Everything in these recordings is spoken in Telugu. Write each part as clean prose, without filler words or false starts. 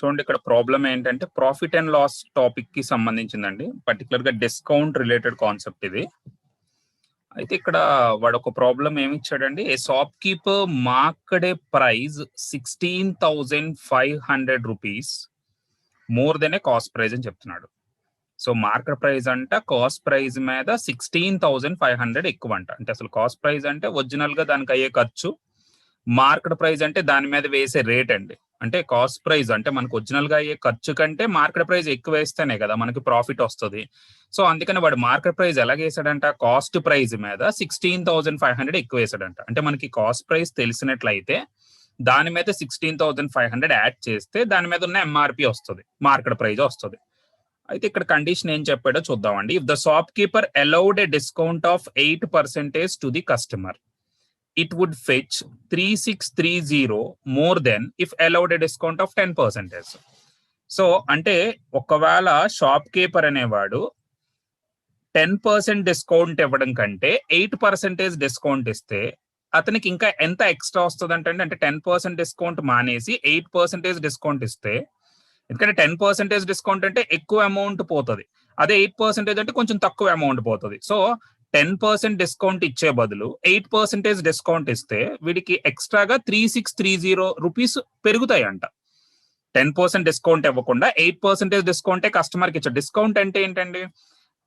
చూడండి ఇక్కడ ప్రాబ్లం ఏంటంటే ప్రాఫిట్ అండ్ లాస్ టాపిక్ కి సంబంధించిందండి. పర్టికులర్ గా డిస్కౌంట్ రిలేటెడ్ కాన్సెప్ట్ ఇది. అయితే ఇక్కడ వాడు ఒక ప్రాబ్లం ఏమి ఇచ్చాడండి, a shopkeeper market price 16,500 rupees more than a cost price అని చెప్తున్నాడు. సో మార్కెట్ ప్రైస్ అంట కాస్ట్ ప్రైస్ మీద 16,500 ఎక్కువ అంట. అంటే అసలు కాస్ట్ ప్రైస్ అంటే ఒరిజినల్ గా దానికి అయ్యే ఖర్చు, మార్కెట్ ప్రైస్ అంటే దాని మీద వేసే రేట్ అండి. అంటే కాస్ట్ ప్రైస్ అంటే మనకు ఒరిజినల్ గా అయ్యే ఖర్చు కంటే మార్కెట్ ప్రైస్ ఎక్కువ వేస్తేనే కదా మనకి ప్రాఫిట్ వస్తుంది. సో అందుకని వాడు మార్కెట్ ప్రైస్ ఎలాగ వేసాడంట, కాస్ట్ ప్రైస్ మీద 16,500 ఎక్కువ వేసాడంట. అంటే మనకి కాస్ట్ ప్రైస్ తెలిసినట్లయితే దాని మీద 16,500 యాడ్ చేస్తే దాని మీద ఉన్న ఎంఆర్పి వస్తుంది, మార్కెట్ ప్రైస్ వస్తుంది. అయితే ఇక్కడ కండిషన్ ఏం చెప్పాడో చూద్దామండి. If the shopkeeper allowed a discount of 8% to the customer, it would fetch 3630 more than if allowed a discount of 10%. So అంటే ఒకవేళ షాప్ కీపర్ అనేవాడు 10% డిస్కౌంట్ ఇవ్వడం కంటే 8% డిస్కౌంట్ ఇస్తే అతనికి ఇంకా ఎంత ఎక్స్ట్రా వస్తుంది అంటే 10% డిస్కౌంట్ మానేసి 8% డిస్కౌంట్ ఇస్తే, ఎందుకంటే 10% డిస్కౌంట్ అంటే ఎక్కువ అమౌంట్ పోతుంది, అదే 8% అంటే కొంచెం తక్కువ అమౌంట్ పోతుంది. సో 10% డిస్కౌంట్ ఇచ్చే బదులు 8% డిస్కౌంట్ ఇస్తే వీడికి ఎక్స్ట్రాగా 3630 రూపీస్ పెరుగుతాయి అంట. 10% డిస్కౌంట్ ఇవ్వకుండా 8% డిస్కౌంటే కస్టమర్కి ఇచ్చాడు. డిస్కౌంట్ అంటే ఏంటండి,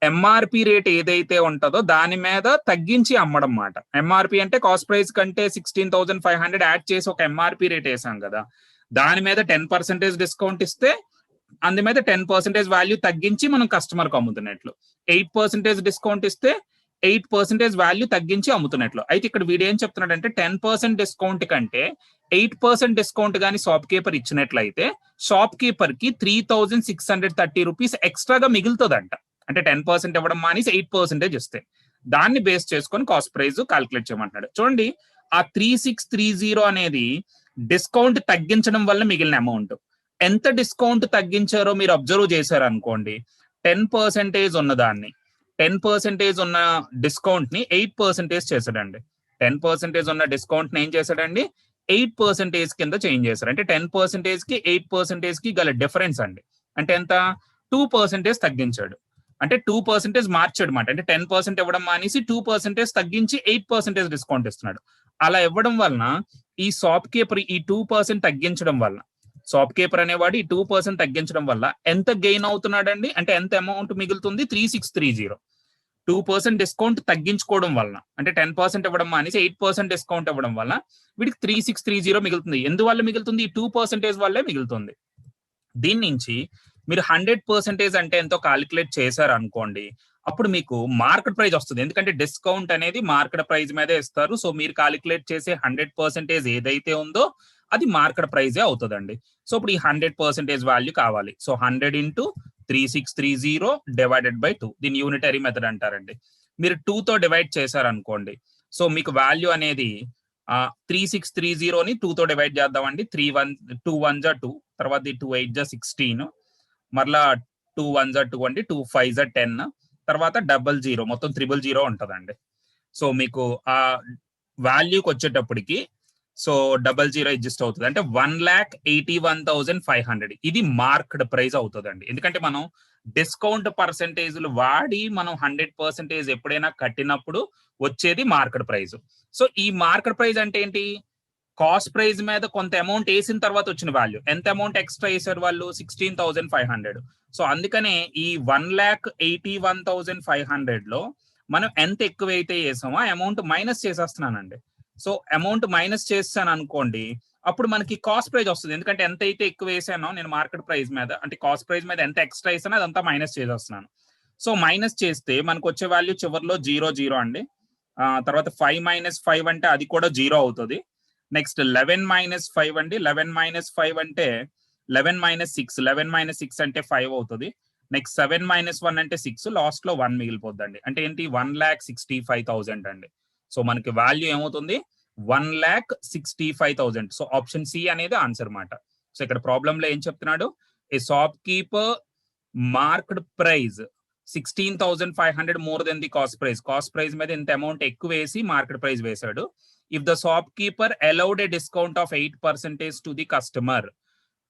ఎంఆర్పి రేట్ ఏదైతే ఉంటుందో దాని మీద తగ్గించి అమ్మడం మాట. ఎంఆర్పి అంటే కాస్ట్ ప్రైస్ కంటే 16,500 యాడ్ చేసి ఒక ఎంఆర్పి రేట్ వేసాం కదా, దాని మీద 10% డిస్కౌంట్ ఇస్తే అందు మీద 10% వాల్యూ తగ్గించి మనం కస్టమర్కి అమ్ముతున్నట్లు. 8% డిస్కౌంట్ ఇస్తే 8% వాల్యూ తగ్గించి అమ్ముతున్నట్లు. అయితే ఇక్కడ వీడు ఏం చెప్తున్నాడంటే 10% డిస్కౌంట్ కంటే 8% డిస్కౌంట్ కానీ షాప్ కీపర్ ఇచ్చినట్లయితే షాప్ కీపర్ కి 3,630 రూపీస్ ఎక్స్ట్రాగా మిగులుతుందంట. అంటే 10% ఇవ్వడం మానేసి 8% ఇస్తే దాన్ని బేస్ చేసుకొని కాస్ట్ ప్రైస్ క్యాల్కులేట్ చేయమంటున్నాడు. చూడండి, ఆ 3630 అనేది డిస్కౌంట్ తగ్గించడం వల్ల మిగిలిన అమౌంట్. ఎంత డిస్కౌంట్ తగ్గించారో మీరు అబ్జర్వ్ చేశారు అనుకోండి, 10% ఉన్నదాన్ని 10% ఉన్న డిస్కౌంట్ ని 8% చేశాడండి. 10% ఉన్న డిస్కౌంట్ ని ఏం చేశాడండి, 8% కింద చేంజ్ చేశారు. అంటే 10% కి 8% కి గల డిఫరెన్స్ అండి. అంటే ఎంత, 2% తగ్గించాడు. అంటే 2% మార్చాడు అనమాట. అంటే 10% ఇవ్వడం మానేసి 2% తగ్గించి 8% డిస్కౌంట్ ఇస్తున్నాడు. అలా ఇవ్వడం వలన ఈ షాప్ కీపర్ ఈ 2% తగ్గించడం వల్ల, షాప్ కీపర్ అనేవాడు ఈ 2% తగ్గించడం వల్ల ఎంత గెయిన్ అవుతున్నాడండి, అంటే ఎంత అమౌంట్ మిగులుతుంది, 3630. 2% డిస్కౌంట్ తగ్గించుకోవడం వలన, అంటే 10% ఇవ్వడం మానేసి 8% డిస్కౌంట్ ఇవ్వడం వల్ల వీడికి 3630 మిగులుతుంది. ఎందువల్ల మిగులుతుంది, ఈ 2% వల్లే మిగులుతుంది. దీని నుంచి మీరు 100% అంటే ఎంతో కాలిక్యులేట్ చేశారు అనుకోండి, అప్పుడు మీకు మార్కెట్ ప్రైస్ వస్తుంది. ఎందుకంటే డిస్కౌంట్ అనేది మార్కెట్ ప్రైస్ మీదే ఇస్తారు. సో మీరు కాలిక్యులేట్ చేసే 100% ఏదైతే ఉందో అది మార్కెట్ ప్రైజే అవుతుందండి. సో ఇప్పుడు ఈ 100% వాల్యూ కావాలి. సో 100 into 3630 డివైడెడ్ బై 2, దీన్ని యూనిటరీ మెథడ్ అంటారండి. మీరు 2 తో డివైడ్ చేశారనుకోండి, సో మీకు వాల్యూ అనేది 3630ని 2 తో డివైడ్ చేద్దామండి. 2 1 జా 2, తర్వాత 2 8 జా 16, మరలా 2 1 జా 2 అండి, 2 5 జా 10, తర్వాత 00 మొత్తం 000 ఉంటుందండి. సో మీకు ఆ వాల్యూకి వచ్చేటప్పటికి సో 00 అడ్జస్ట్ అవుతుంది. అంటే 1,81,500 ఇది మార్కెట్ ప్రైస్ అవుతుందండి. ఎందుకంటే మనం డిస్కౌంట్ పర్సెంటేజ్లు వాడి మనం 100% ఎప్పుడైనా కట్టినప్పుడు వచ్చేది మార్కెట్ ప్రైస్. సో ఈ మార్కెట్ ప్రైస్ అంటే ఏంటి, కాస్ట్ ప్రైస్ మీద కొంత అమౌంట్ వేసిన తర్వాత వచ్చిన వాల్యూ. ఎంత అమౌంట్ ఎక్స్ట్రా వేసారు వాళ్ళు, 16,500. సో అందుకనే ఈ 1,81,500 లో మనం ఎంత ఎక్కువ అయితే వేసామో ఆ అమౌంట్ మైనస్ చేసేస్తున్నానండి. సో అమౌంట్ మైనస్ చేస్తాను అనుకోండి, అప్పుడు మనకి కాస్ట్ ప్రైస్ వస్తుంది. ఎందుకంటే ఎంత అయితే ఎక్కువ వేసానో నేను మార్కెట్ ప్రైస్ మీద, అంటే కాస్ట్ ప్రైస్ మీద ఎంత ఎక్స్ట్రా వేసానో అదంతా మైనస్ చేసేస్తున్నాను. సో మైనస్ చేస్తే మనకు వచ్చే వాల్యూ చివరిలో 0 అండి. తర్వాత 5 - 5 అంటే అది కూడా 0 అవుతుంది. నెక్స్ట్ 11 - 5 అండి. 11 - 5 అంటే 11 - 6, 11 - 6 అంటే 5 అవుతుంది. నెక్స్ట్ 7 - 1 అంటే 6, లాస్ట్ లో 1 మిగిలిపోద్దండి. అంటే ఏంటి, 1,65,000 అండి. సో మనకి వాల్యూ ఏమవుతుంది, 1,65,000. సో ఆప్షన్ సి అనేది ఆన్సర్ మాట. సో ఇక్కడ ప్రాబ్లం లో ఏం చెప్తున్నాడు, a shopkeeper marked price 16,500 more than the cost price. Cost price మీద ఇంత అమౌంట్ ఎక్కువ వేసి మార్కెట్ ప్రైస్ వేశాడు. If the shopkeeper allowed a discount of 8% to the customer,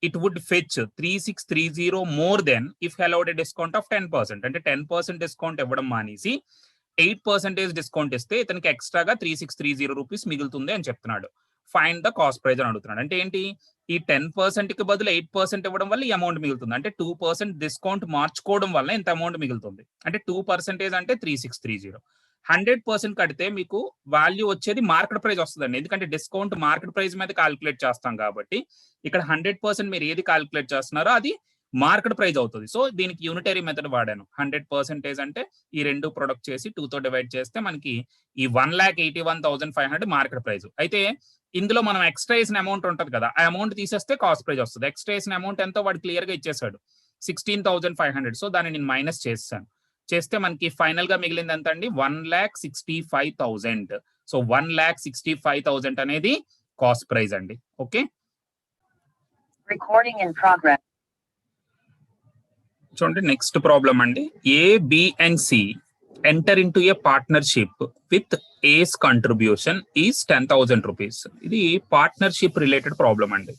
it would fetch 3630 more than if allowed a discount of 10%. అంటే 10% డిస్కౌంట్ ఇవ్వడం మానేసి 8% డిస్కౌంట్ ఇస్తే ఇతనికి ఎక్స్ట్రాగా 3630 రూపీస్ మిగులుతుంది అని చెప్తున్నాడు. ఫైండ్ ద కాస్ట్ ప్రైస్ అని అడుగుతున్నాడు. అంటే ఏంటి, ఈ 10% కి బదులు 8% ఇవ్వడం వల్ల ఈ అమౌంట్ మిగులుతుంది. అంటే 2% డిస్కౌంట్ మార్చుకోవడం వల్ల ఇంత అమౌంట్ మిగులుతుంది. అంటే 2% అంటే 3630. 100% కడితే మీకు వాల్యూ వచ్చేది మార్కెట్ ప్రైస్ వస్తుందండి. ఎందుకంటే డిస్కౌంట్ మార్కెట్ ప్రైస్ మీద క్యాలిక్యులేట్ చేస్తాం కాబట్టి ఇక్కడ 100% మీరు ఏది క్యాలిక్యులేట్ చేస్తున్నారో అది మార్కెట్ ప్రైస్ అవుతుంది. సో దీనికి యూనిటరీ మెథడ్ వాడాను. 100% అంటే ఈ రెండు ప్రొడక్ట్ చేసి 2 తో డివైడ్ చేస్తే మనకి ఈ 1,81,500 మార్కెట్ ప్రైస్. అయితే ఇందులో మనం ఎక్స్ట్రా వేసిన అమౌంట్ ఉంటుంది కదా, ఆ అమౌంట్ తీసేస్తే కాస్ట్ ప్రైస్ వస్తుంది. ఎక్స్ట్రా వేసిన అమౌంట్ ఎంతో వాడు క్లియర్ గా ఇచ్చేసాడు, 16,500. సో దాన్ని నేను మైనస్ చేస్తాను. చేస్తే మనకి ఫైనల్ గా మిగిలింది ఎంత అండి, 1,65,000. సో 1,65,000 అనేది కాస్ట్ ప్రైస్ అండి. Okay, recording in progress. చూడండి నెక్స్ట్ ప్రాబ్లం అండి. A, B and C enter into a partnership with A's contribution is 10,000 rupees. ఇది పార్ట్నర్షిప్ రిలేటెడ్ ప్రాబ్లం అండి.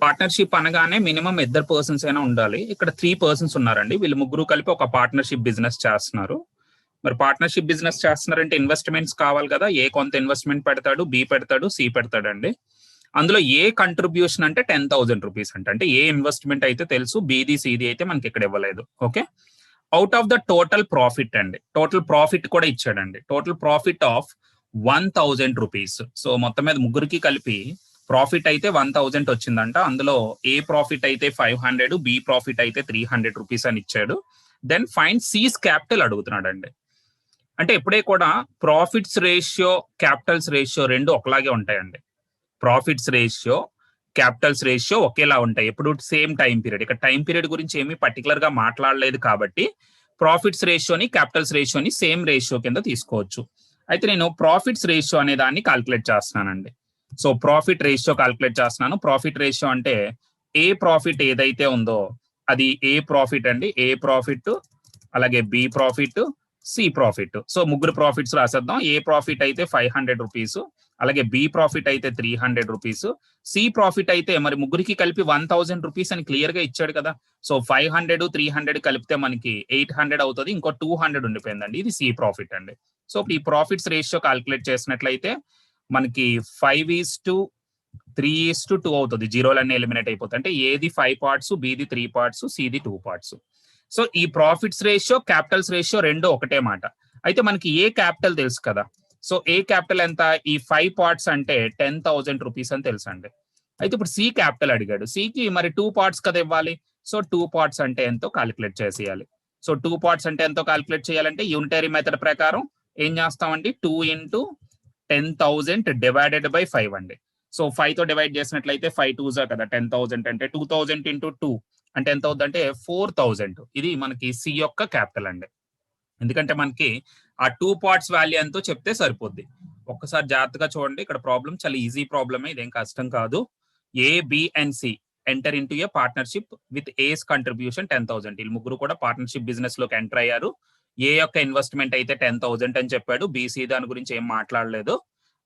పార్ట్నర్షిప్ అనగానే మినిమం 2 పర్సన్స్ అయినా ఉండాలి. ఇక్కడ 3 పర్సన్స్ ఉన్నారండి. వీళ్ళు ముగ్గురు కలిపి ఒక పార్ట్నర్షిప్ బిజినెస్ చేస్తున్నారు. మరి పార్ట్నర్షిప్ బిజినెస్ చేస్తున్నారంటే ఇన్వెస్ట్మెంట్స్ కావాలి కదా. ఏ కొంత ఇన్వెస్ట్మెంట్ పెడతాడు, బి పెడతాడు, సి పెడతాడండి. అందులో ఏ కంట్రిబ్యూషన్ అంటే 10,000 రూపీస్ అంటే ఏ ఇన్వెస్ట్మెంట్ అయితే తెలుసు, బిది సిది అయితే మనకి ఇక్కడ ఇవ్వలేదు. Okay, out of the total profit అండి. టోటల్ ప్రాఫిట్ కూడా ఇచ్చాడండి. Total profit of 1,000 rupees. So మొత్తం మీద ముగ్గురికి కలిపి ప్రాఫిట్ అయితే 1,000 వచ్చిందంట. అందులో ఏ ప్రాఫిట్ అయితే 500, బి ప్రాఫిట్ అయితే 300 రూపీస్ అని ఇచ్చాడు. దెన్ ఫైండ్ సీస్ క్యాపిటల్ అడుగుతున్నాడు అండి. అంటే ఎప్పుడే కూడా ప్రాఫిట్స్ రేషియో, క్యాపిటల్స్ రేషియో రెండు ఒకలాగే ఉంటాయండి. ప్రాఫిట్స్ రేషియో, క్యాపిటల్స్ రేషియో ఒకేలా ఉంటాయి ఎప్పుడు, సేమ్ టైం పీరియడ్. ఇక్కడ టైం పీరియడ్ గురించి ఏమీ పర్టికులర్ గా మాట్లాడలేదు కాబట్టి ప్రాఫిట్స్ రేషియోని, క్యాపిటల్స్ రేషియోని సేమ్ రేషియో కింద తీసుకోవచ్చు. అయితే నేను ప్రాఫిట్స్ రేషియో అనే దాన్ని క్యాల్కులేట్ చేస్తున్నానండి. సో ప్రాఫిట్ రేషియో క్యాల్కులేట్ చేస్తున్నాను. ప్రాఫిట్ రేషియో అంటే ఏ ప్రాఫిట్ ఏదైతే ఉందో అది ఏ ప్రాఫిట్ అండి, ఏ ప్రాఫిట్, అలాగే B profit, C profit. So ముగ్గురు ప్రాఫిట్స్ రాసేద్దాం. ఏ ప్రాఫిట్ అయితే 500 రూపీస్, అలాగే బి ప్రాఫిట్ అయితే 300 రూపీస్, సి ప్రాఫిట్ అయితే మరి ముగ్గురికి కలిపి 1,000 రూపీస్ అని క్లియర్ గా ఇచ్చాడు కదా. సో 500, 300 కలిపితే మనకి 800 అవుతుంది. ఇంకో 200 ఉండిపోయిందండి. ఇది సి ప్రాఫిట్ అండి. సో ఈ ప్రాఫిట్స్ రేషియో క్యాల్కులేట్ చేసినట్లయితే మనకి 5:3:2 అవుతుంది. జీరోలన్నీ ఎలిమినేట్ అయిపోతాయి. అంటే ఏది 5 పార్ట్స్, బిది 3 పార్ట్స్, సిది 2 పార్ట్స్. సో ఈ ప్రాఫిట్స్ రేషియో, క్యాపిటల్స్ రేషియో రెండు ఒకటే మాట. అయితే మనకి ఏ క్యాపిటల్ తెలుసు కదా. సో ఏ క్యాపిటల్ ఎంత, ఈ 5 పార్ట్స్ అంటే 10,000 రూపీస్ అని తెలుసు అండి. అయితే ఇప్పుడు సి క్యాపిటల్ అడిగాడు. సికి మరి 2 పార్ట్స్ కదా ఇవ్వాలి. సో 2 పార్ట్స్ అంటే ఎంతో క్యాలిక్యులేట్ చేసేయాలి. సో 2 పార్ట్స్ అంటే ఎంతో క్యాలిక్యులేట్ చేయాలంటే యూనిటరీ మెథడ్ ప్రకారం ఏం చేస్తామండి, 2 into 10,000 డివైడెడ్ బై 5 అండి. సో 5 తో డివైడ్ చేసినట్లయితే 5 2s కదా 10,000 అంటే 2,000 into 2 అంటే ఎంత అవుతుంది అంటే 4,000. ఇది మనకి సి యొక్క క్యాపిటల్ అండి. ఎందుకంటే మనకి ఆ 2 పార్ట్స్ వాల్యూ ఎంతో చెప్తే సరిపోద్ది. ఒక్కసారి జాగ్రత్తగా చూడండి. ఇక్కడ ప్రాబ్లం చాలా ఈజీ ప్రాబ్లమే, ఇదేం కష్టం కాదు. A, B and C enter into a partnership with A's contribution 10,000. వీళ్ళు ముగ్గురు కూడా పార్ట్నర్షిప్ బిజినెస్ లోకి ఎంటర్ అయ్యారు. ఏ యొక్క ఇన్వెస్ట్మెంట్ అయితే 10,000 అని చెప్పాడు. బీసీ దాని గురించి ఏం మాట్లాడలేదు.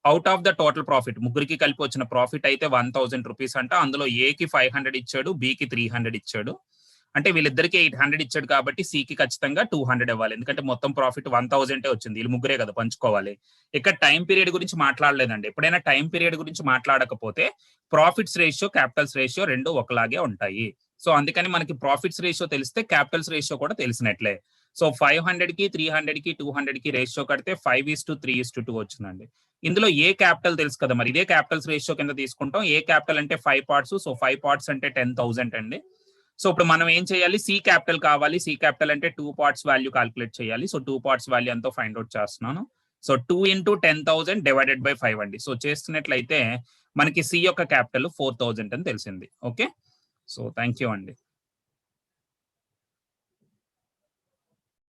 Out of the total profit, ముగ్గురికి కలిపి వచ్చిన ప్రాఫిట్ అయితే 1,000 రూపీస్ అంట. అందులో ఏకి 500 ఇచ్చాడు, బికి 300 ఇచ్చాడు. అంటే వీళ్ళిద్దరికి 800 ఇచ్చాడు కాబట్టి సికి ఖచ్చితంగా 200 ఇవ్వాలి. ఎందుకంటే మొత్తం ప్రాఫిట్ 1,000 వచ్చింది. వీళ్ళు ముగ్గురే కదా పంచుకోవాలి. ఇక్కడ టైం పీరియడ్ గురించి మాట్లాడలేదండి. ఎప్పుడైనా టైం పీరియడ్ గురించి మాట్లాడకపోతే ప్రాఫిట్స్ రేషియో, క్యాపిటల్స్ రేషియో రెండు ఒకలాగే ఉంటాయి. సో అందుకని మనకి ప్రాఫిట్స్ రేషియో తెలిస్తే క్యాపిటల్స్ రేషియో కూడా తెలిసినట్లే. సో 500కి, 300కి, 200కి రేషియో కడితే 5:3:2 వచ్చిందండి. ఇందులో ఏ క్యాపిటల్ తెలుసు కదా, మరి ఇదే క్యాపిటల్స్ రేషియో కింద తీసుకుంటాం. ఏ క్యాపిటల్ అంటే 5 పార్ట్స్. సో 5 పార్ట్స్ అంటే 10,000 అండి. సో ఇప్పుడు మనం ఏం చేయాలి, సి క్యాపిటల్ కావాలి. సి క్యాపిటల్ అంటే 2 పార్ట్స్ వాల్యూ క్యాల్కులేట్ చేయాలి. సో 2 పార్ట్స్ వాల్యూ ఎంతో ఫైండ్ అవుట్ చేస్తున్నాను. సో 2 into 10,000 డివైడెడ్ బై 5 అండి. సో చేస్తున్నట్లయితే మనకి సి యొక్క క్యాపిటల్ 4,000 అని తెలిసింది. ఓకే, సో థ్యాంక్ యూ అండి.